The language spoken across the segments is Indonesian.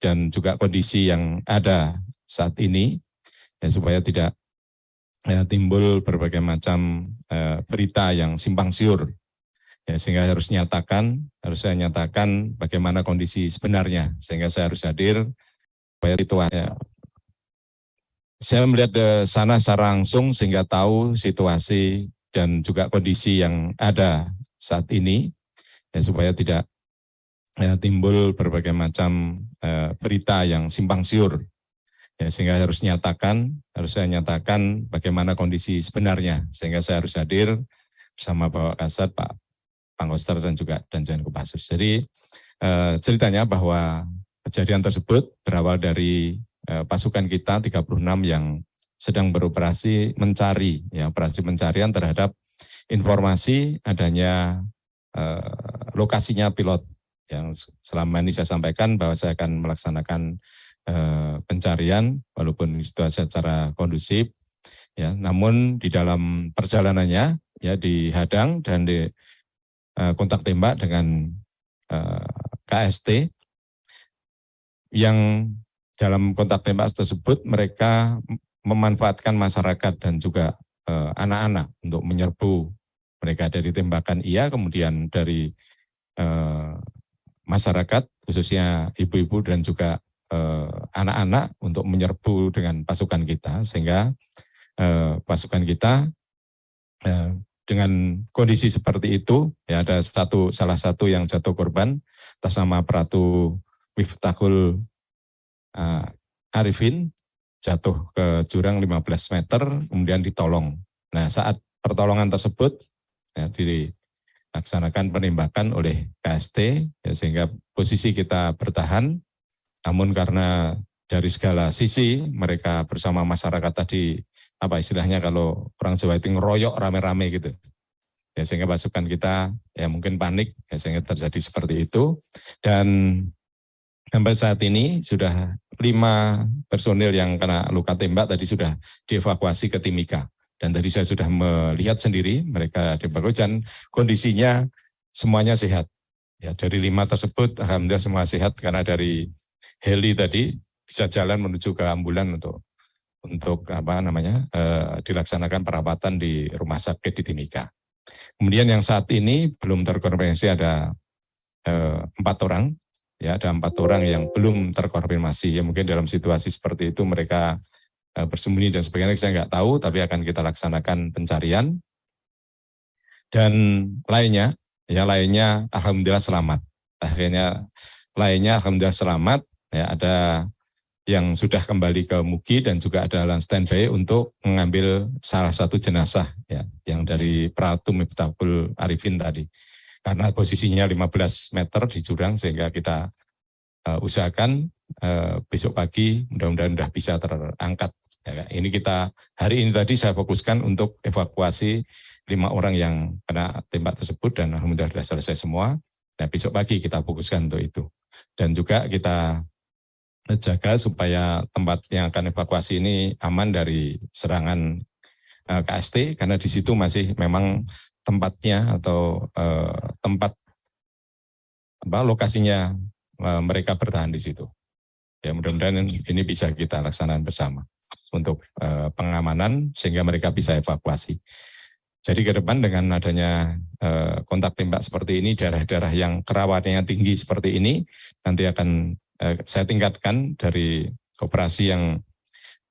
dan juga kondisi yang ada saat ini, ya, supaya tidak timbul berbagai macam berita yang simpang siur, ya, sehingga saya nyatakan bagaimana kondisi sebenarnya, sehingga saya harus hadir supaya itu ya. Saya melihat ke sana secara langsung sehingga tahu situasi dan juga kondisi yang ada saat ini, ya, supaya tidak timbul berbagai macam berita yang simpang siur, ya, sehingga saya nyatakan bagaimana kondisi sebenarnya, sehingga saya harus hadir bersama Bapak Kasat, Pak Pangkoster dan juga Danjen Kopassus. Jadi ceritanya bahwa kejadian tersebut berawal dari pasukan kita 36 yang sedang beroperasi mencari, ya, operasi pencarian terhadap informasi adanya lokasinya pilot yang selama ini saya sampaikan bahwa saya akan melaksanakan pencarian walaupun situasi secara kondusif, ya, namun di dalam perjalanannya, ya, dihadang dan di kontak tembak dengan KST yang dalam kontak tembak tersebut mereka memanfaatkan masyarakat dan juga anak-anak untuk menyerbu mereka dari tembakan kemudian dari masyarakat khususnya ibu-ibu dan juga anak-anak untuk menyerbu dengan pasukan kita, sehingga pasukan kita dengan kondisi seperti itu, ya, ada salah satu yang jatuh korban atas nama Pratu Miftahul Arifin, jatuh ke jurang 15 meter, kemudian ditolong. Nah, saat pertolongan tersebut, ya, dilaksanakan penembakan oleh KST, ya, sehingga posisi kita bertahan, namun karena dari segala sisi mereka bersama masyarakat tadi, apa istilahnya kalau orang Jawa itu ngeroyok rame-rame gitu, ya, sehingga pasukan kita ya mungkin panik, ya, sehingga terjadi seperti itu. Dan sampai saat ini sudah 5 personil yang kena luka tembak tadi sudah dievakuasi ke Timika. Dan tadi saya sudah melihat sendiri mereka dievakuasi dan kondisinya semuanya sehat. Ya, dari 5 tersebut alhamdulillah semua sehat karena dari heli tadi bisa jalan menuju ke ambulan untuk dilaksanakan perawatan di rumah sakit di Timika. Kemudian yang saat ini belum terkonfirmasi ada 4 orang. Ya, ada 4 orang yang belum terkonfirmasi. Ya, mungkin dalam situasi seperti itu mereka bersembunyi dan sebagainya, saya nggak tahu, tapi akan kita laksanakan pencarian. Dan lainnya alhamdulillah selamat. Lainnya alhamdulillah selamat. Ya, ada yang sudah kembali ke Mugi dan juga ada dalam standby untuk mengambil salah satu jenazah, ya, yang dari Pratu Miftahul Arifin tadi. Karena posisinya 15 meter di jurang sehingga kita usahakan besok pagi mudah-mudahan sudah bisa terangkat. Ya, ini hari ini tadi saya fokuskan untuk evakuasi 5 orang yang kena tembak tersebut dan alhamdulillah sudah selesai semua. Nah, besok pagi kita fokuskan untuk itu. Dan juga kita jaga supaya tempat yang akan evakuasi ini aman dari serangan KST karena di situ masih memang tempatnya atau tempat lokasinya mereka bertahan di situ. Ya, mudah-mudahan ini bisa kita laksanakan bersama untuk pengamanan sehingga mereka bisa evakuasi. Jadi ke depan dengan adanya kontak tembak seperti ini, daerah-daerah yang kerawanannya tinggi seperti ini, nanti akan saya tingkatkan dari operasi yang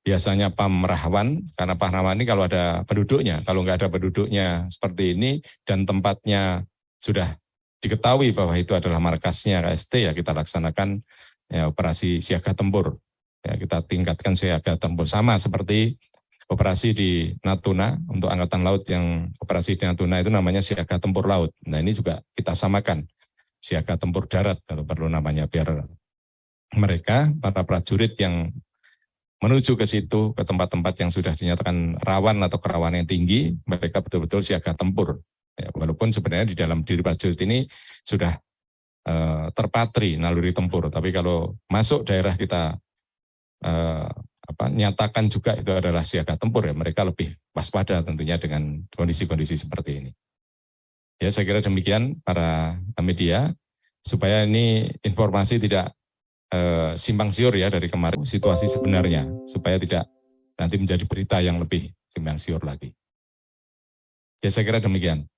biasanya PAM Rahwan, karena PAM Rahwan ini kalau ada penduduknya, kalau nggak ada penduduknya seperti ini dan tempatnya sudah diketahui bahwa itu adalah markasnya KST, ya kita laksanakan ya, operasi siaga tempur. Ya, kita tingkatkan siaga tempur sama seperti operasi di Natuna untuk Angkatan Laut yang operasi di Natuna itu namanya siaga tempur laut. Nah, ini juga kita samakan siaga tempur darat kalau perlu namanya, biar mereka para prajurit yang menuju ke situ, ke tempat-tempat yang sudah dinyatakan rawan atau kerawanan yang tinggi, mereka betul-betul siaga tempur. Ya, walaupun sebenarnya di dalam diri prajurit ini sudah terpatri naluri tempur, tapi kalau masuk daerah kita nyatakan juga itu adalah siaga tempur, ya mereka lebih waspada tentunya dengan kondisi-kondisi seperti ini. Ya, saya kira demikian para media, supaya ini informasi tidak simpang siur ya dari kemarin situasi sebenarnya supaya tidak nanti menjadi berita yang lebih simpang siur lagi. Ya saya kira demikian.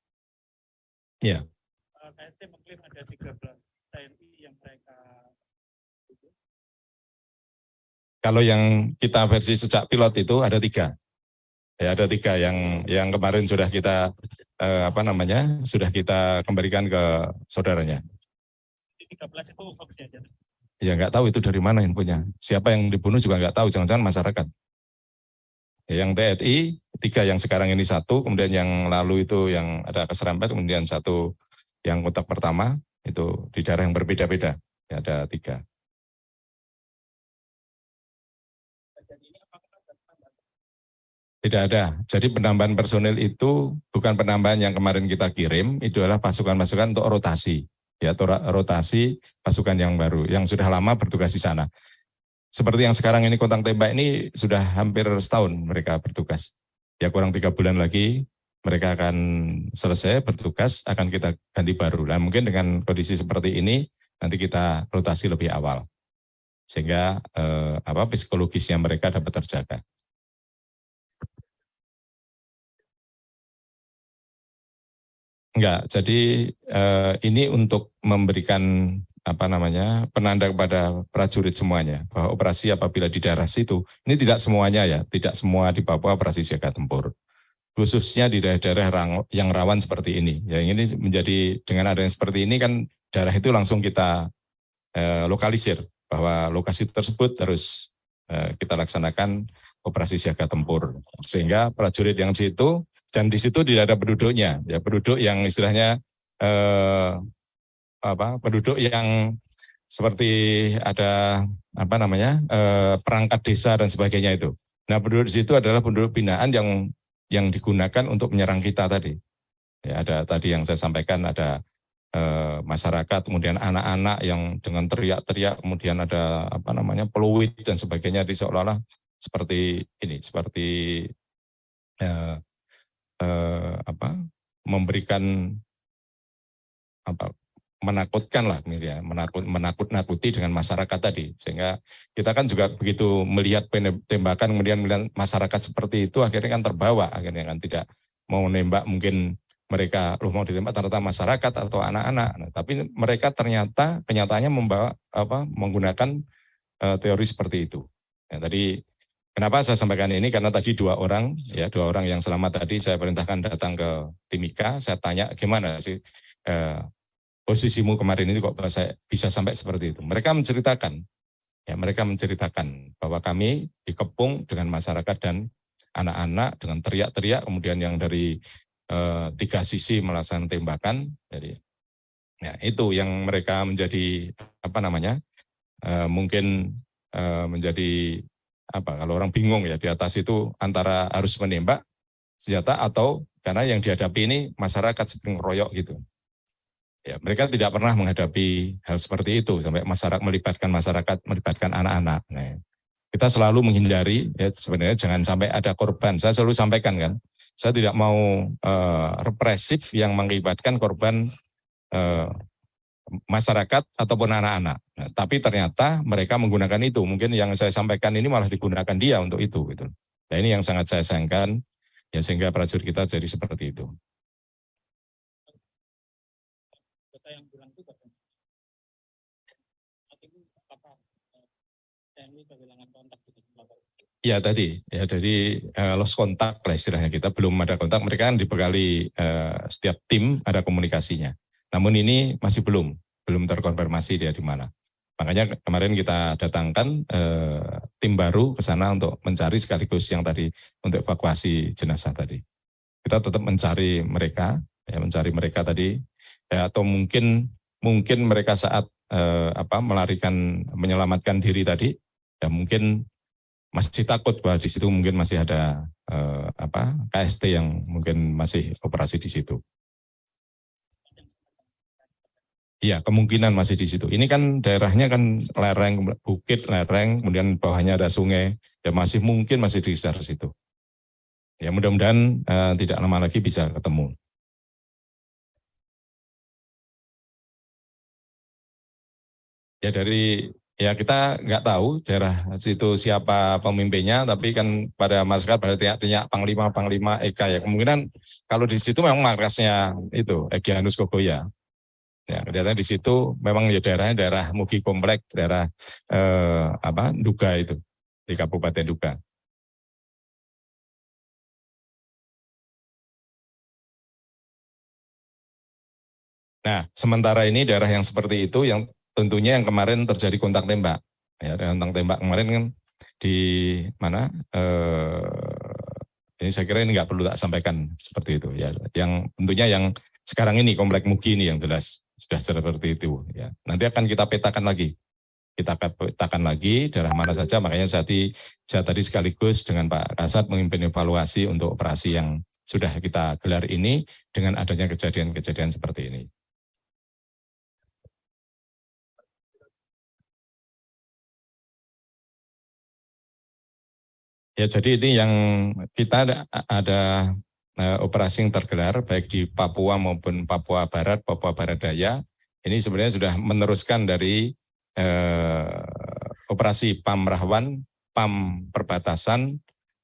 Ya. KST mengklaim ada 13 TNI yang mereka. Kalau yang kita versi sejak pilot itu ada 3. Ya ada 3 yang kemarin sudah kita sudah kita kembalikan ke saudaranya. 13 itu hoax ya? Ya nggak tahu itu dari mana infonya. Siapa yang dibunuh juga nggak tahu, jangan-jangan masyarakat. Yang TNI 3 yang sekarang ini 1, kemudian yang lalu itu yang ada keserempet, kemudian 1 yang kontak pertama itu di daerah yang berbeda-beda. Ya, ada 3. Tidak ada. Jadi penambahan personil itu bukan penambahan yang kemarin kita kirim, itu adalah pasukan-pasukan untuk rotasi. Ya, rotasi pasukan yang baru, yang sudah lama bertugas di sana. Seperti yang sekarang ini kontak tembak ini sudah hampir setahun mereka bertugas. Ya kurang 3 bulan lagi mereka akan selesai bertugas, akan kita ganti baru. Dan mungkin dengan kondisi seperti ini nanti kita rotasi lebih awal. Sehingga psikologisnya mereka dapat terjaga. Enggak, jadi ini untuk memberikan penanda kepada prajurit semuanya bahwa operasi apabila di daerah situ, ini tidak semuanya ya, tidak semua di Papua operasi siaga tempur. Khususnya di daerah-daerah yang rawan seperti ini. Ya ini menjadi dengan adanya seperti ini kan daerah itu langsung kita lokalisir bahwa lokasi tersebut harus kita laksanakan operasi siaga tempur. Sehingga prajurit yang di situ dan di situ tidak ada penduduknya, ya penduduk yang istilahnya penduduk yang seperti ada perangkat desa dan sebagainya itu. Nah penduduk di situ adalah penduduk binaan yang digunakan untuk menyerang kita tadi. Ya, ada tadi yang saya sampaikan ada masyarakat, kemudian anak-anak yang dengan teriak-teriak, kemudian ada peluit dan sebagainya, di seolah-olah seperti ini, seperti memberikan menakutkan lah, ya, menakut-nakuti dengan masyarakat tadi, sehingga kita kan juga begitu melihat tembakan, kemudian melihat masyarakat seperti itu, akhirnya kan terbawa, akhirnya kan tidak mau nembak, mungkin mereka mau ditembak ternyata masyarakat atau anak-anak, nah, tapi mereka ternyata kenyataannya menggunakan teori seperti itu. Ya, tadi kenapa saya sampaikan ini, karena tadi 2 orang yang selamat tadi saya perintahkan datang ke Timika, saya tanya gimana sih posisimu kemarin ini kok bisa sampai seperti itu. Mereka menceritakan bahwa kami dikepung dengan masyarakat dan anak-anak dengan teriak-teriak, kemudian yang dari 3 sisi melaksanakan tembakan. Jadi ya itu yang mereka menjadi mungkin menjadi kalau orang bingung ya, di atas itu antara harus menembak senjata atau karena yang dihadapi ini masyarakat seperti ngeroyok gitu. Ya, mereka tidak pernah menghadapi hal seperti itu sampai melibatkan anak-anak. Nah, kita selalu menghindari ya, sebenarnya jangan sampai ada korban. Saya selalu sampaikan kan, saya tidak mau represif yang mengakibatkan korban masyarakat ataupun anak-anak. Nah, tapi ternyata mereka menggunakan itu. Mungkin yang saya sampaikan ini malah digunakan dia untuk itu. Gitu. Nah, ini yang sangat saya sayangkan, ya sehingga prajurit kita jadi seperti itu. Ya tadi, ya dari lost kontak lah istilahnya, kita belum ada kontak. Mereka kan dibekali setiap tim ada komunikasinya. Namun ini masih belum terkonfirmasi dia di mana. Makanya kemarin kita datangkan tim baru ke sana untuk mencari sekaligus yang tadi untuk evakuasi jenazah tadi. Kita tetap mencari mereka tadi, ya, atau mungkin mereka saat menyelamatkan diri tadi, ya mungkin masih takut bahwa di situ mungkin masih ada KST yang mungkin masih operasi di situ. Iya, kemungkinan masih di situ. Ini kan daerahnya kan lereng, bukit, lereng, kemudian bawahnya ada sungai, ya masih di sekitar situ. Ya mudah-mudahan tidak lama lagi bisa ketemu. Ya dari Ya kita nggak tahu daerah situ siapa pemimpinnya, tapi kan pada masyarakat pada tanya Panglima Eka ya. Kemungkinan kalau di situ memang markasnya itu Egyanus Kogoya. Ya, kelihatan di situ memang ya daerahnya daerah Mugi Komplek, daerah Duga itu di Kabupaten Duga. Nah, sementara ini daerah yang seperti itu yang tentunya yang kemarin terjadi kontak tembak. Ya, kontak tembak kemarin kan di mana? Ini saya kira ini nggak perlu tak sampaikan seperti itu ya. Yang tentunya yang sekarang ini Komplek Mugi ini yang jelas sudah seperti itu ya. Nanti akan kita petakan lagi. Kita petakan lagi daerah mana saja. Makanya saya tadi sekaligus dengan Pak Kasat memimpin evaluasi untuk operasi yang sudah kita gelar ini dengan adanya kejadian-kejadian seperti ini. Ya, jadi ini yang kita ada operasi yang tergelar baik di Papua maupun Papua Barat, Papua Barat Daya. Ini sebenarnya sudah meneruskan dari operasi PAM Rahwan, PAM Perbatasan.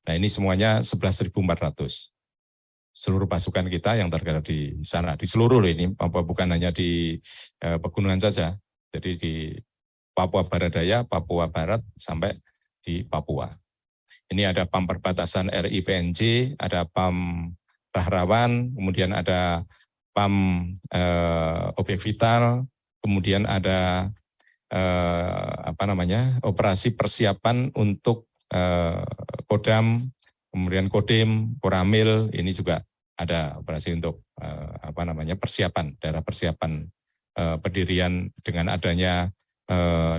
Nah, ini semuanya 11.400. Seluruh pasukan kita yang tergelar di sana, di seluruh ini, bukan hanya di pegunungan saja. Jadi di Papua Barat Daya, Papua Barat sampai di Papua. Ini ada PAM perbatasan RI PNJ, ada PAM Rahrawan, kemudian ada PAM Objek Vital, kemudian ada operasi persiapan untuk Kodam, kemudian Kodim, Koramil, ini juga ada operasi untuk persiapan, daerah persiapan pendirian dengan adanya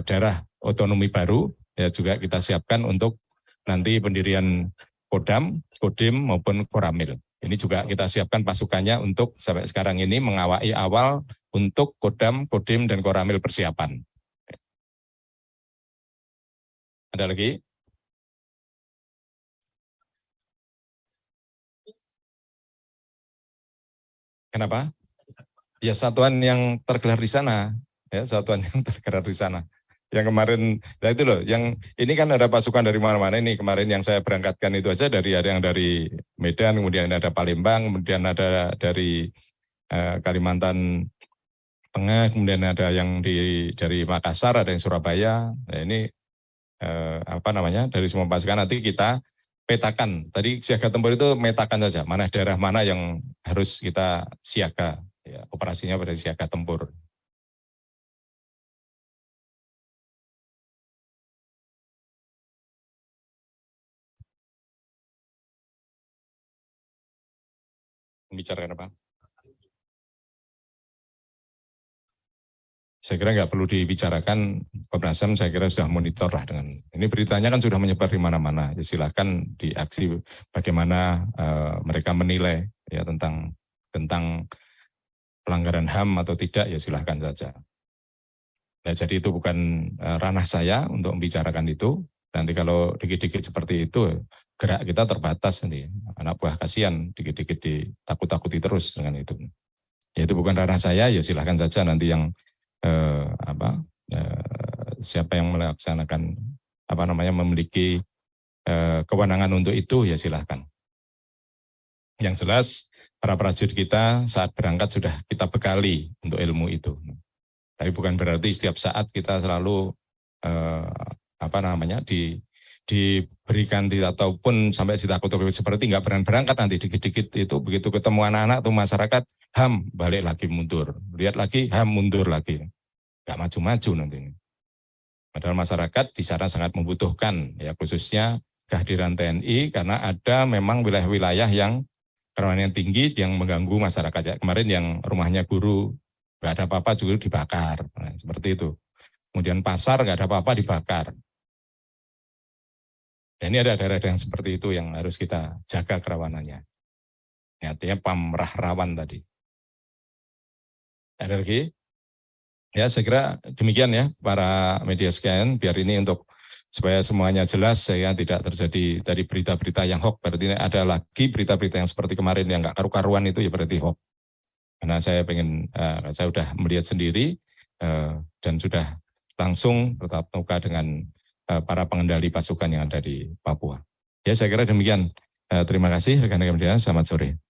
daerah otonomi baru, ya juga kita siapkan untuk nanti pendirian Kodam, Kodim maupun Koramil. Ini juga kita siapkan pasukannya untuk sampai sekarang ini mengawali awal untuk Kodam, Kodim, dan Koramil persiapan. Ada lagi? Kenapa? Ya satuan yang tergelar di sana, ya satuan yang tergelar di sana. Yang kemarin, ya itu loh, yang ini kan ada pasukan dari mana-mana ini. Kemarin yang saya berangkatkan itu aja ada yang dari Medan, kemudian ada Palembang, kemudian ada dari Kalimantan Tengah, kemudian ada yang dari Makassar, ada yang Surabaya. Nah, ini dari semua pasukan nanti kita petakan. Tadi siaga tempur itu metakan saja, mana daerah mana yang harus kita siaga, ya, operasinya pada siaga tempur. Membicarakan apa? Saya kira nggak perlu dibicarakan, Komnas HAM saya kira sudah monitor lah dengan ini beritanya kan sudah menyebar di mana-mana. Ya silahkan diaksi bagaimana mereka menilai ya tentang pelanggaran HAM atau tidak, ya silahkan saja. Ya, jadi itu bukan ranah saya untuk membicarakan itu. Nanti kalau dikit-dikit seperti itu, gerak kita terbatas nanti. Anak buah kasihan dikit-dikit ditakut-takuti terus dengan itu. Ya itu bukan ranah saya, ya silahkan saja nanti yang siapa yang melaksanakan memiliki kewenangan untuk itu, ya silahkan. Yang jelas para prajurit kita saat berangkat sudah kita bekali untuk ilmu itu. Tapi bukan berarti setiap saat kita selalu diberikan ataupun sampai ditakut-takuti seperti nggak berangkat nanti dikit-dikit itu begitu ketemu anak-anak atau masyarakat HAM balik lagi mundur, lihat lagi HAM mundur lagi, nggak maju-maju nanti. Padahal masyarakat di sana sangat membutuhkan ya khususnya kehadiran TNI karena ada memang wilayah-wilayah yang kerawanan tinggi yang mengganggu masyarakat. Ya, kemarin yang rumahnya guru nggak ada apa-apa juga dibakar, nah, seperti itu. Kemudian pasar nggak ada apa-apa dibakar. Dan ini ada daerah-daerah yang seperti itu yang harus kita jaga kerawanannya. Ya, artinya PAM rawan tadi. Ada lagi? Ya, saya kira demikian ya para media sekalian, biar ini untuk supaya semuanya jelas, saya tidak terjadi dari berita-berita yang hoax. Berarti ada lagi berita-berita yang seperti kemarin yang nggak karu-karuan itu ya berarti hoax. Karena saya sudah melihat sendiri dan sudah langsung bertatap muka dengan para pengendali pasukan yang ada di Papua. Ya, saya kira demikian. Terima kasih rekan-rekan media. Selamat sore.